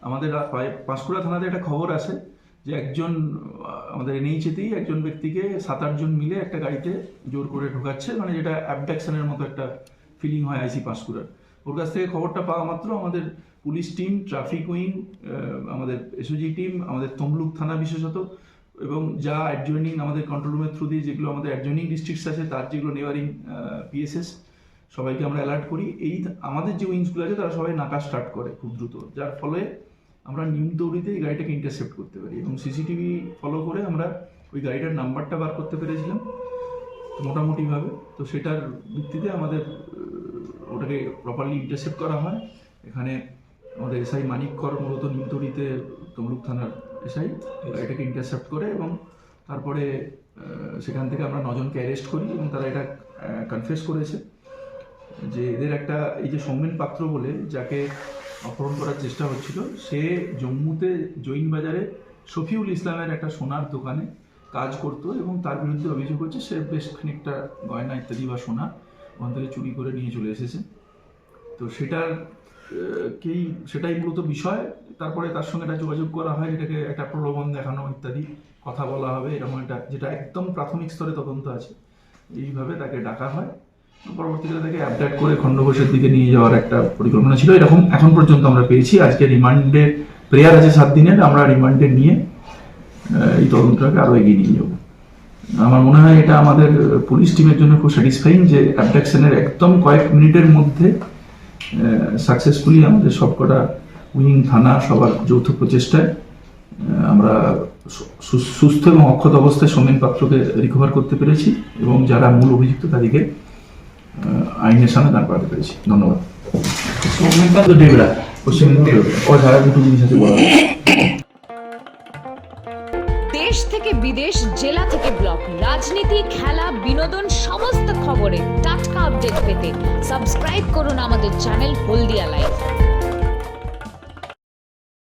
আমাদের পাঁশকুড়া থানাতে একটা খবর আসে যে একজন আমাদের এনএইচেতেই একজন ব্যক্তিকে 7-8 জন মিলে একটা গাড়িতে জোর করে ঢোকাচ্ছে, মানে যেটা অ্যাবডাকশনের মতো একটা ফিলিং হয় আইসি পাঁশকুড়ার। ওর কাছ থেকে খবরটা পাওয়া মাত্র আমাদের পুলিশ টিম, ট্রাফিক উইং, আমাদের এসওজি টিম, আমাদের তমলুক থানা বিশেষত, এবং যা অ্যাডজয়নিং আমাদের কন্ট্রোল রুমের থ্রু দিয়ে যেগুলো আমাদের অ্যাডজয়নিং ডিস্ট্রিক্টস আছে তার যেগুলো নেবারিং পিএসএস, সবাইকে আমরা অ্যালার্ট করি। এই আমাদের যে উইংসগুলো আছে তারা সবাই নাকা স্টার্ট করে খুব দ্রুত, যার ফলে আমরা নিম দৌড়িতে এই গাড়িটাকে ইন্টারসেপ্ট করতে পারি এবং সিসিটিভি ফলো করে আমরা ওই গাড়িটার নাম্বারটা বার করতে পেরেছিলাম মোটামুটিভাবে। তো সেটার ভিত্তিতে আমাদের ওটাকে প্রপারলি ইন্টারসেপ্ট করা হয়। এখানে আমাদের এসআই মানিক কর মূলত নিমতড়িতে তমলুক থানার এসআই গাড়িটাকে ইন্টারসেপ্ট করে এবং তারপরে সেখান থেকে আমরা 9 জনকে অ্যারেস্ট করি এবং তারা এটা কনফেস করেছে যে এদের একটা এই যে সৌমেন পাত্র বলে যাকে অপহরণ করার চেষ্টা হচ্ছিল, সে জম্মুতে জৈন বাজারে শফিউল ইসলামের একটা সোনার দোকানে কাজ করতো এবং তার বিরুদ্ধে অভিযোগ হচ্ছে সে বেশ খানিকটা গয়না ইত্যাদি বা সোনা ওখান থেকে চুরি করে নিয়ে চলে এসেছে। তো সেটাই মূলত বিষয়। তারপরে তার সঙ্গে একটা যোগাযোগ করা হয়, এটাকে একটা প্রলোভন দেখানো ইত্যাদি কথা বলা হবে, এরকম একটা যেটা একদম প্রাথমিক স্তরে তদন্ত আছে, এইভাবে তাকে ডাকা হয়। পরবর্তীকালে তাকে অ্যাবডাক্ট করে খণ্ডঘোষের দিকে নিয়ে যাওয়ার একটা পরিকল্পনা ছিল, এরকম এখন পর্যন্ত আমরা পেয়েছি। আজকে রিমান্ডে প্রেয়ার আছে 7 দিনের, আমরা রিমান্ডে নিয়ে এই তদন্তটাকে আরও এগিয়ে নিয়ে যাব। আমার মনে হয় এটা আমাদের পুলিশ টিমের জন্য খুব স্যাটিসফাইং যে অ্যাবডাকশনের একদম কয়েক মিনিটের মধ্যে সাকসেসফুলি আমাদের সবকটা উইং, থানা সবার যৌথ প্রচেষ্টায় আমরা সুস্থ এবং অক্ষত অবস্থায় সৌমেন পাত্রকে রিকভার করতে পেরেছি এবং যারা মূল অভিযুক্ত তাদেরকে আইনের সামনে দাঁড় করাতে পেরেছি। ধন্যবাদ। দেশ থেকে বিদেশ, জেলা থেকে ব্লক, রাজনীতি, খেলা, বিনোদন সমস্ত খবরে টাটকা আপডেট পেতে সাবস্ক্রাইব করুন আমাদের চ্যানেল হলদিয়া লাইভ।